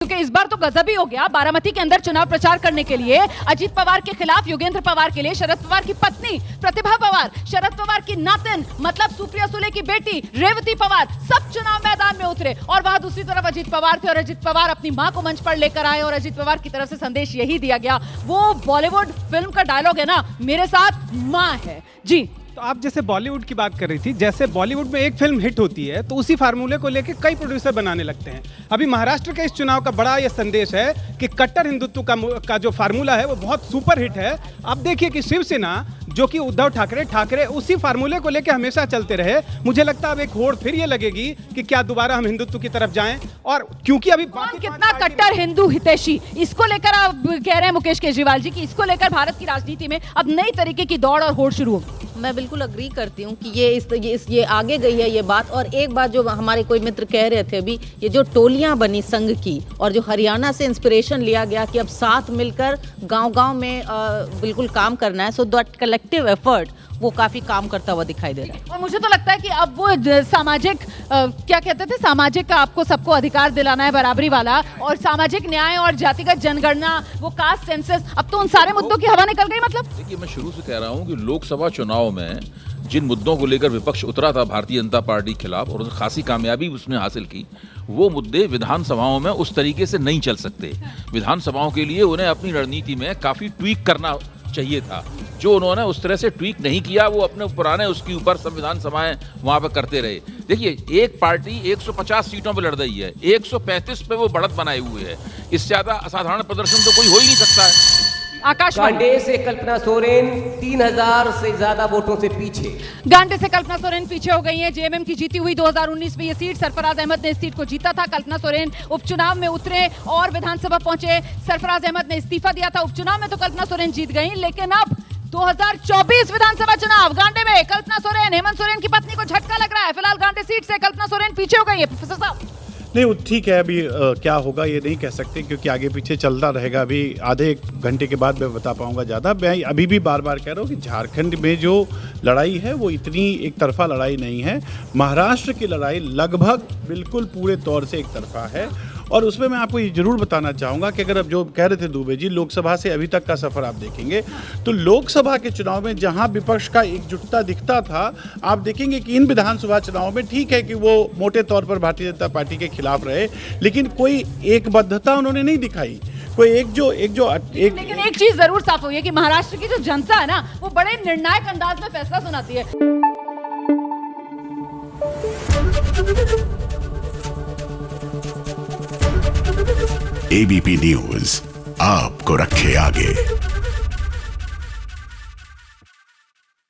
क्योंकि इस बार तो गजब ही हो गया। बारामती के अंदर चुनाव प्रचार करने के लिए अजीत पवार के खिलाफ योगेंद्र पवार के लिए शरद पवार की पत्नी प्रतिभा पवार, शरद पवार की नातिन मतलब सुप्रिया सुले की बेटी रेवती पवार सब चुनाव मैदान में उतरे। और वहां दूसरी तरफ अजीत पवार थे और अजीत पवार अपनी मां को मंच पर लेकर आए और अजीत पवार की तरफ से संदेश यही दिया गया, वो बॉलीवुड फिल्म का डायलॉग है ना, मेरे साथ मां है। जी तो आप जैसे बॉलीवुड की बात कर रही थी, जैसे बॉलीवुड में एक फिल्म हिट होती है तो उसी फार्मूले को लेकर कई प्रोड्यूसर बनाने लगते हैं। अभी महाराष्ट्र के इस चुनाव का बड़ा यह संदेश है कि कट्टर हिंदुत्व का जो फार्मूला है वो बहुत सुपर हिट है। अब देखिए कि शिवसेना जो कि उद्धव ठाकरे उसी फार्मूले को लेकर हमेशा चलते रहे। मुझे लगता है अब एक होड़ फिर ये लगेगी कि क्या दोबारा हम हिंदुत्व की तरफ जाएं। और क्योंकि अभी कितना कट्टर हिंदू हितैषी, इसको लेकर आप कह रहे हैं मुकेश केजरीवाल जी की इसको लेकर भारत की राजनीति में अब नई तरीके की दौड़ और होड़ शुरू होगी। मैं बिल्कुल अग्री करती हूँ कि ये आगे गई है ये बात। और एक बात जो हमारे कोई मित्र कह रहे थे अभी, ये जो टोलियां बनी संघ की और जो हरियाणा से इंस्पिरेशन लिया गया कि अब साथ मिलकर गांव-गांव में बिल्कुल काम करना है, सो दैट कलेक्टिव एफर्ट वो काफी काम करता हुआ दिखाई दे रहा है। और मुझे तो लगता है कि अब वो सामाजिक क्या कहते थे, सामाजिक का आपको सबको अधिकार दिलाना है बराबरी वाला, और सामाजिक न्याय और जातिगत जनगणना, वो कास्ट सेंसस, अब तो उन सारे मुद्दों की हवा निकल गई। मतलब देखिए, मैं शुरू से कह रहा हूं कि लोकसभा चुनाव में जिन मुद्दों को लेकर विपक्ष उतरा था भारतीय जनता पार्टी के खिलाफ और खासी कामयाबी उसने हासिल की, वो मुद्दे विधानसभाओं में उस तरीके से नहीं चल सकते। विधानसभाओं के लिए उन्हें अपनी रणनीति में काफी ट्वीक करना चाहिए था, जो उन्होंने उस तरह से ट्वीक नहीं किया। वो अपने पुराने उसके ऊपर संविधान सभाएं वहां पर करते रहे। देखिए, एक पार्टी 150 सीटों पर लड़ रही है, 135 पे वो बढ़त बनाए हुए है। इससे ज्यादा असाधारण प्रदर्शन तो कोई हो ही नहीं सकता है। गांडे से कल्पना सोरेन 3000 से ज्यादा वोटों से पीछे। गांडे से कल्पना सोरेन पीछे हो गई है। जेएमएम की जीती हुई 2019 में ये सीट, सरफराज अहमद ने इस सीट को जीता था। कल्पना सोरेन उपचुनाव में उतरे और विधानसभा पहुंचे। सरफराज अहमद ने इस्तीफा दिया था। उपचुनाव में तो कल्पना सोरेन जीत गई, लेकिन अब 2024 विधानसभा चुनाव गांडे में कल्पना सोरेन, हेमंत सोरेन की पत्नी को झटका लग रहा है। फिलहाल गांडे सीट से कल्पना सोरेन पीछे हो गई है। प्रोफेसर साहब नहीं, ठीक है, अभी क्या होगा ये नहीं कह सकते क्योंकि आगे पीछे चलता रहेगा। अभी आधे एक घंटे के बाद मैं बता पाऊंगा ज़्यादा। मैं अभी भी बार बार कह रहा हूँ कि झारखंड में जो लड़ाई है वो इतनी एक तरफा लड़ाई नहीं है। महाराष्ट्र की लड़ाई लगभग बिल्कुल पूरे तौर से एक तरफा है। और उसमें मैं आपको ये जरूर बताना चाहूँगा कि अगर अब जो कह रहे थे दुबे जी, लोकसभा से अभी तक का सफ़र आप देखेंगे तो लोकसभा के चुनाव में जहाँ विपक्ष का एकजुटता दिखता था, आप देखेंगे कि इन विधानसभा चुनाव में ठीक है कि वो मोटे तौर पर भारतीय जनता पार्टी के खिलाफ रहे, लेकिन कोई एकबद्धता उन्होंने नहीं दिखाई। कोई लेकिन एक चीज जरूर साफ हुई है कि महाराष्ट्र की जो जनता है ना, वो बड़े निर्णायक अंदाज में फैसला सुनाती है। एबीपी न्यूज आपको रखे आगे।